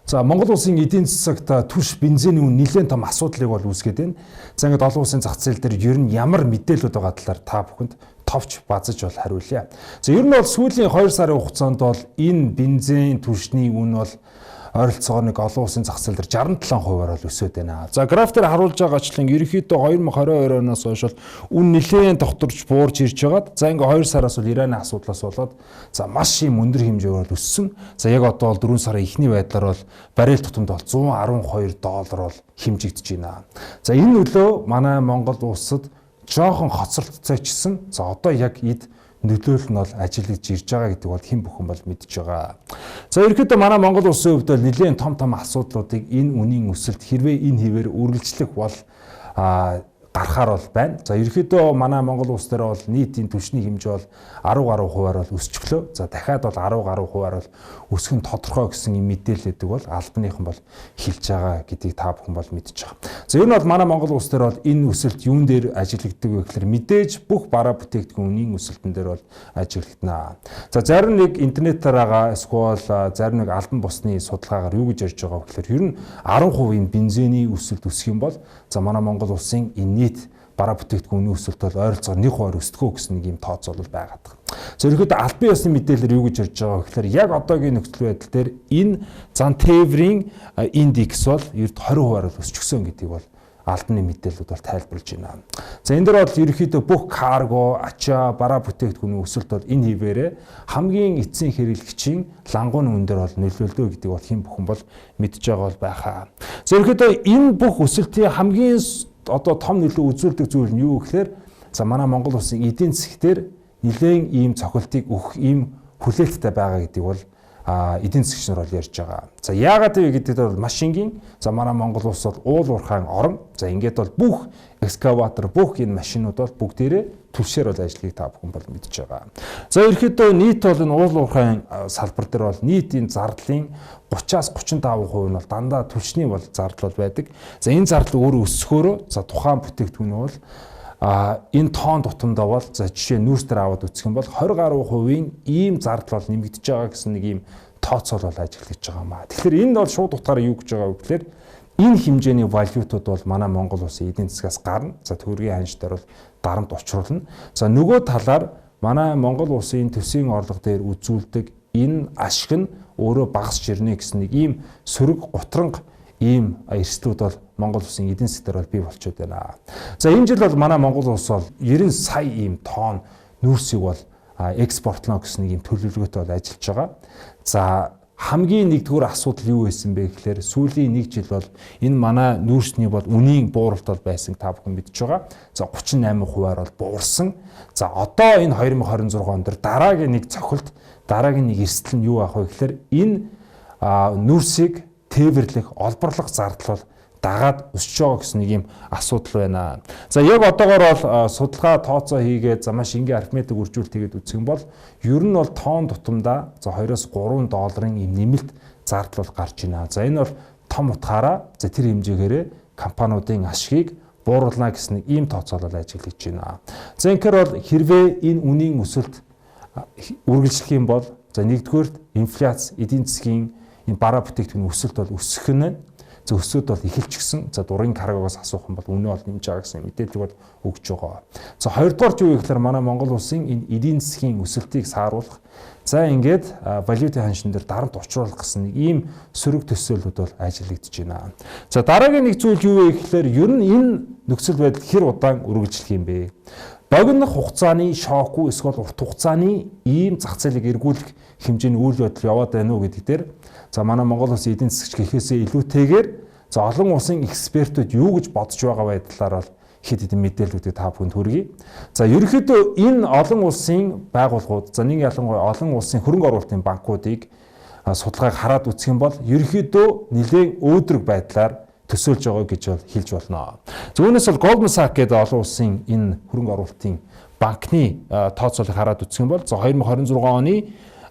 За Монгол улсын эдийн засагт түвш бензиний үн нэлээд том асуудлыг бол үүсгээд байна. За ингээд олон улсын зах зээл дээр ер нь ямар мэдээлэлүүд байгаа талаар та бүхэнд товч базаж бол хариулъя. За ер нь бол сүүлийн 2 сарын хугацаанд бол энэ бензин түвшний үн бол ойролцоогоор нэг олон улсын зах зээл дээр 67% бол өсөд байна. За граф дээр харуулж байгаачлан ерөнхийдөө 2022 оноос хойш үн нэлээд докторч буурж ирж байгаад за ингээ 2 сараас бол Ираны асуудлаас болоод за маш юм өндөр хэмжээгээр бол өссөн. За яг одоо бол 4 сарын эхний байдлаар бол баррел тутамд бол $112 бол хэмжигдэж байна. За энэ нөлөө манай Монгол улсад жоохон хоцролтцойчсон. За одоо яг эд нөлөөлөл нь бол ажиллаж ирж байгаа гэдэг бол хэн бүхэн бол мэдж байгаа. За ерөнхийдөө манай Монгол улсын хувьд бол нэлээд том асуудлуудыг энэ үнийн өсөлт хэрвээ энэ хിവэр үргэлжлэх бол гарахаар бол байна. За ерөнхийдөө манай Монгол улс дээр бол нийтийн түвшний хэмжээ бол 10% бол өсчихлөө. За дахиад бол 10% бол өсөх нь тодорхой гэсэн юм мэдээлэлдэг бол албаныхан бол хэлж байгаа гэдгийг та бүхэн бол мэдж байгаа. За ер нь бол манай Монгол улс дээр бол энэ өсөлт юун дээр ажиллагддаг вэ гэхээр мэдээж бүх бараа бүтээгдэхүүн үнийн өсөлтөн дээр бол ажиллагдана. За зарим нэг интернетээр байгаа эсвэл зарим нэг албан бусны судалгаагаар юу гэж ярьж байгаа вэ гэхээр ер нь 10% бензиний өсөлт өсөх юм бол за манай Монгол улсын энэ нийт бараа бүтээгдэхүүний өсөлт бол ойролцоогоор 1% өсдгөө гэсэн нэг юм тооцоо бол байгаад байна. За ерөнхийдөө албан ёсны мэдээлэлээр юу гэж ярьж байгаа вэ гэхээр яг одоогийн нөхцөл байдал дээр энэ зан тээврийн индекс бол ерд 20% бол өсчихсөн гэдгийг бол албаны мэдээлэлүүд бол тайлбарлаж байна. За энэ дээр бол ерөнхийдөө бүх карго, ачаа, бараа бүтээгдэхүүний өсөлт бол энэ хിവэрээ хамгийн эцсийн хэрэглэгчийн лангуун үн дээр бол нөлөөлдөг гэдгийг бол хэн бүхэн бол мэдж байгаа бол байхаа. За ерөнхийдөө энэ бүх өсөлтийн хамгийн одоо том нөлөө үзүүлдэг зүйл нь юу гэхээр за манай Монгол улсын эдийн засгтэр нэлээд ийм цохилтыг өгөх ийм хүлээлттэй байгаа гэдэг бол эдийн засгч нар бол ярьж байгаа. За яагаад вэ гэдэг бол маш энгийн. За манай Монгол улс бол уул уурхайн орн. За ингээд бол бүх экскаватор, бүх энэ машинууд бол бүгдээрээ түвшээр бол ажлыг та бүхэн бол мэдж байгаа. За ерөнхийдөө нийт бол энэ уул уурхайн салбар дээр бол нийтийн зардлын 30-аас 35% нь бол дандаа түвшний бол зардал бол байдаг. За энэ зардал өөрөө өсөхөөрөө за тухайн бүтээгдэхүүн бол энэ тоон тутамдаа бол за жишээ нүүрс дээр аваад үзэх юм бол 20 гаруй хувийн ийм зардал бол нэмэгдэж байгаа гэсэн нэг ийм тооцоол бол ажиллаж байгаа юм аа. Тэгэхээр энэ бол шууд утгаараа юу гэж байгаа вэ гэхээр энэ хэмжээний валютууд бол манай Монгол улсын эдийн засгаас гарна. За төгрөгийн ханш дээр бол дарамт учруулна. За нөгөө талаар манай Монгол улсын төсвийн орлого дээр үзүүлдэг энэ ашиг нь өөрөө багасч ирнэ гэсэн нэг ийм сөрөг гутранг ийм эрсдлүүд бол Монгол улсын эдийн засгаар бол бий болчиход байна. За энэ жил бол манай Монгол улс бол 90 сая ийм тонн нүүрсийг бол экспортлно гэсэн нэг ийм төлөвлөгөөтэй бол ажиллаж байгаа. За хамгийн нэгдүгээр асуудал юу байсан бэ гэхээр сүүлийн 1 жил бол энэ манай нүүрсний бол үнийн бууралт бол байсан та бүхэн мэдж байгаа. За 38%-аар бол буурсан. За одоо энэ 2026 онд дараагийн нэг цохилт, дараагийн нэг эрсдэл нь юу авах вэ гэхээр энэ нүүрсийг тээвэрлэх, олборлох зардал бол дагаад өсөж байгаа гэсэн нэг юм асуудал байна. За яг одоогоор бол судалгаа тооцоо хийгээд за маш энгийн арифметик үржүүлэлт хийгээд үзэх юм бол ер нь бол тоон тутамдаа за 2-3 долларын юм нэмэлт зардал бол гарч байна. За энэ бол том утгаараа за тэр хэмжээгээрээ компаниудын ашгийг бууруулна гэсэн нэг ийм тооцоол бол ажиллаж байна. За инхээр бол хэрвээ энэ үнийн өсөлт үргэлжлэх юм бол за нэгдүгээр инфляц, эдийн засгийн энэ бараа бүтээгдэхүүний өсөлт бол өсөх нь. За өсөлт бол эхэлчихсэн. За дурын каргоогоос асуух юм бол үнэ бол нэмж байгаа гэсэн мэдээлэл бол өгж байгаа. За хоёрдугаар юу гэхээр манай Монгол улсын энэ эдийн засгийн өсөлтийг сааруулах. За ингээд валютын ханшин дээр дарамт учруулах гэсэн нэг ийм сөрөг төсөөлөлүүд бол ажиллагдаж байна. За дараагийн нэг зүйл юу вэ гэхээр ер нь энэ нөхцөл байдал хэр удаан үргэлжлэх юм бэ? Богинох хугацааны шокгүй эсвэл урт хугацааны ийм зах зээлийг эргүүлэх хэмжээний үйл явдал яваад байна уу гэдэг дээр за манай Монгол улсын эдийн засгч гэхээсээ илүүтэйгээр за олон улсын экспертүүд юу гэж бодож байгаа байдлаар бол хэд хэдэн мэдээллүүдийг та бүхэнд хүргэе. За ерөнхийдөө энэ олон улсын байгууллагууд за нэг ялангуяа олон улсын хөрөнгө оруулалтын банкуудыг судалгааг хараад үзэх юм бол ерөнхийдөө нэлээд өөдрөг байдлаар төсөөлж байгаа гэж бол хэлж болно. Зөвхөнс бол Goldman Sachs гэдэг олон улсын энэ хөрөнгө оруулалтын банкны тооцоолыг хараад үзэх юм бол за 2026 оны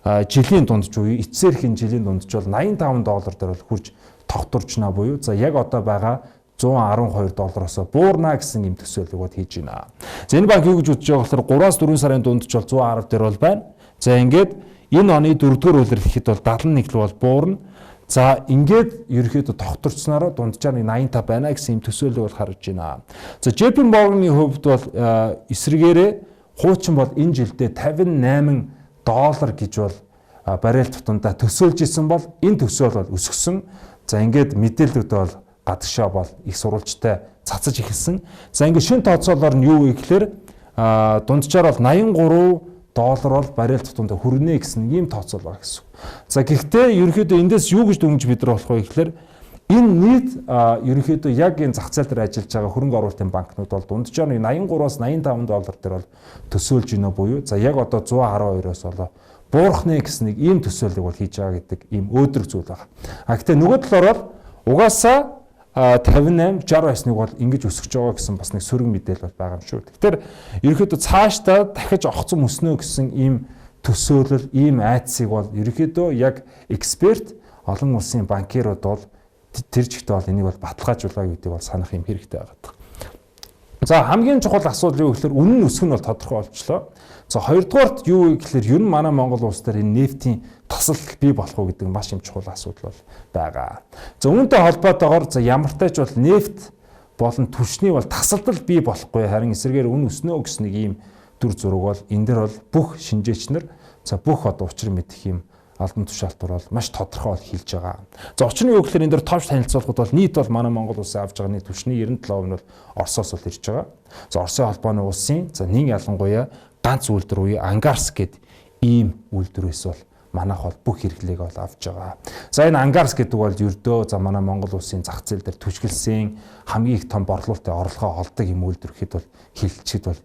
жилийн дундч буюу эцсээр хэн жилийн дундч бол $85 дээр бол хурж тогтворчна буюу за яг одоо байгаа $112-оос буурна гэсэн юм төсөөлөг бод хийж байна. За энэ банк юу гэж үзэж байгаа болохоор 3-аас 4 сарын дундч бол 110 дээр бол байна. За ингээд энэ оны 4-р улирал гэхэд бол 71 л бол буурна. За ингээд ерөөхдөө тогтворцсноор дунджаар 85 байна гэсэн юм төсөөлөл бол харж байна. За JP Morgan-ы хувьд бол эсрэгээрээ хуучин бол энэ жилдээ $58 гэж бол баррел тутамдаа төсөөлж исэн бол энэ төсөөл бол өсгсөн. За ингээд мэдээлэлүүд бол гадагшаа бол их сурвалжтай цацаж эхэлсэн. За ингээд шин тооцоолоор нь юу вэ гэхээр дунджаар бол $83 бол баррел тутамдаа хүрнэ гэсэн ийм тооцоол байгаа гэсэн. За гэхдээ ерөнхийдөө эндээс юу гэж дүгнэж бид нар болох вэ гэхээр энэ нийт ерөнхийдөө яг энэ зах зээл дээр ажиллаж байгаа хөрөнгө оруулалтын банкнууд бол дунджаар $83-аас $85 дээр бол төсөөлж гинэ буюу за яг одоо 112-оос болоо буурахнэ гэсэн нэг ийм төсөөллийг бол хийж байгаа гэдэг ийм өөдрөг зүйл байна. Гэхдээ нөгөө талаар бол угаасаа 58 69-ыг бол ингэж өсөж байгаа гэсэн бас нэг сөрөг мэдээлэл бол байгаа юм шүү. Тэгэхээр ерөнхийдөө цаашдаа дахиж огцом өснө гэсэн ийм төсөөлөл, ийм айдсыг бол ерөнхийдөө яг эксперт олон улсын банкирууд бол тэр жигтэй бол энийг бол баталгаажуулаа гэдгийг бол санах юм хэрэгтэй байгаа. За хамгийн чухал асуудал юу гэхээр үнэн нь өсөх нь бол тодорхой болчлоо. За хоёрдугаарт юу вэ гэхээр ер нь манай Монгол улс дээр энэ нефтийн тасалдал бий болох уу гэдэг маш юм чухал асуудал бол байгаа. За үүнтэй холбоотойгоор за ямар тач бол нефт болон түлшний бол тасалдал бий болохгүй харин эсрэгээр үн өснө гэсэн нэг ийм дүр зураг бол энэ дэр бол бүх шинжээчнэр за бүх одоо учир мэдэх юм албан тушаалтар бол маш тодорхой хэлж байгаа. За учир нь юу гэхээр энэ дэр товч танилцуулгууд бол нийт бол манай Монгол улсын авж байгаа түвшний 97% нь бол Оросоос бол ирж байгаа. За Оросын холбооны улсын за нэг ялангуяа ганц үйлдвэр буюу Ангарс гэдэг ийм үйлдвэрээс бол манайх бол бүх хэрэглээг бол авж байгаа. За энэ Ангарс гэдэг бол ердөө за манай Монгол улсын зах зээл дээр түшгэлсэн хамгийн их том борлуулалтын орлогоо олдог юм үйлдвэр гэхэд бол хэлэлцэд бол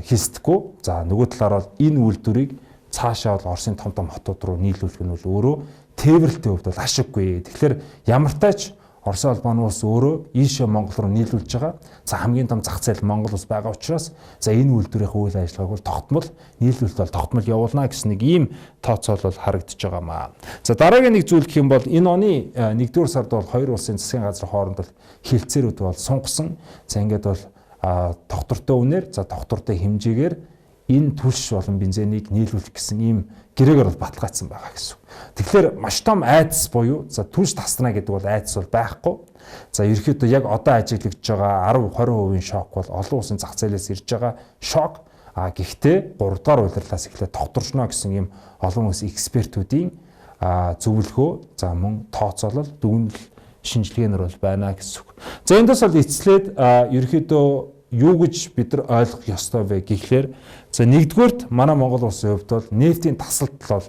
хийсдэггүй. За нөгөө талаар бол энэ үйлдвэрийг цаашаа бол Оросын том хотууд руу нийлүүлэх нь бол өөрөө тээвэрлэлтийн хувьд бол ашиггүй. Тэгэхээр ямар тач Оросын холбооны улс өөрөө ийшээ Монгол руу нийлүүлж байгаа. За хамгийн том зах зээл Монгол улс байгаа учраас за энэ үйлдвэрийн үйл ажиллагааг бол тогтмол нийлүүлэлт бол тогтмол явуулна гэсэн нэг ийм тооцоол бол харагдаж байгаамаа. За дараагийн нэг зүйл гэх юм бол энэ оны 1-р сард бол хоёр улсын засгийн газрын хооронд бол хилцээрүүд бол сунгасан. За ингээд бол тогтвортой үнээр за тогтвортой хэмжээгээр энэ түлш болон бензинийг нийлүүлэх гэсэн ийм гэрээгээр бол баталгаажсан байгаа гэсэн. Тэгэхээр маш том айдас буюу за түлш таснаа гэдэг бол айдас бол байхгүй. За ерөөхдөө яг одоо ажиглагдж байгаа 10-20% шок бол олон улсын зах зээлээс ирж байгаа шок. Гэхдээ 3 дугаар улирлаас эхлээд тогтворчно гэсэн ийм олон улсын экспертүүдийн зөвлөгөө за мөн тооцоолол дүгнэлт шинжилгээнэр бол байна гэсэн. За эндээс бол эцлээд ерөөхдөө юу гэж бид нар ойлгох ёстой вэ гэхлээр за нэгдүгээрт манай Монгол улсын хувьд бол нефтийн тасалдал бол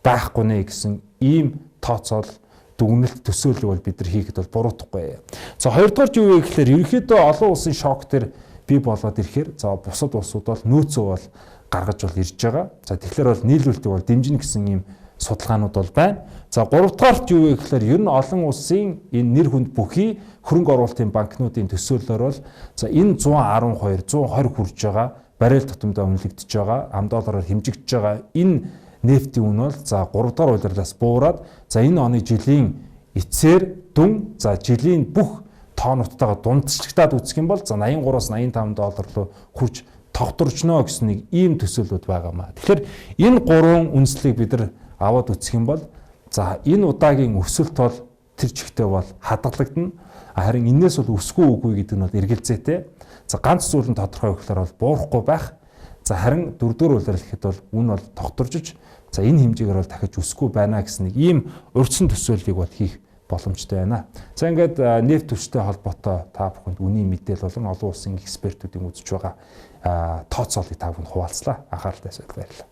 байхгүй нэ гэсэн ийм тооцоол дүгнэлт төсөөлөл бол бид нар хийхэд бол буруудахгүй. За хоёрдугаарт юу вэ гэхлээр ерөнхийдөө олон улсын шок төр бий болоод ирэхээр за бусад улсууд бол нөөцөө бол гаргаж бол ирж байгаа. За тэгэхээр бол нийлүүлэлтийг бол дэмжинэ гэсэн ийм судалгаанууд бол байна. За 3 дугаарт юу вэ гэхээр ер нь олон улсын энэ нэр хүнд бүхий хөрөнгө оруулалтын банкнуудын төсөөллөөр бол за энэ 112 120 хүрж байгаа баррел тутамдаа үнэлэгдэж байгаа ам доллараар хэмжигдэж байгаа энэ нефтийн үн бол за 3 дугаар улирлаас буураад за энэ оны жилийн эцсээр дүн за жилийн бүх тоонуудтайгаа дундчилагдаад үзэх юм бол за 83-аас $85 руу хүрч тогтворчно гэсэн нэг ийм төсөөллүүд байгаамаа. Тэгэхээр энэ гурван үндслийг бид нар аваад үзэх юм бол за энэ удаагийн өсөлт бол тэр чигтээ бол хадгалагдана. Харин энээс бол өсгүй үгүй гэдэг нь бол эргэлзээтэй. За ганц зүйл нь тодорхой гэхээр бол буурахгүй байх. За харин 4-р улирал гэхэд бол үн бол тогтворж за энэ хэмжээгээр бол дахиж өсгүй байна гэсэн нэг ийм урьдчилан төсөөллийг бол хийх боломжтой байна. За ингээд нефт түвштэй холбоотой та бүхэнд үнийн мэдээлэл болон олон улсын экспертүүдийн үзэж байгаа тооцоолыг та бүхэнд хуваалцлаа. Анхааралтай баярлалаа.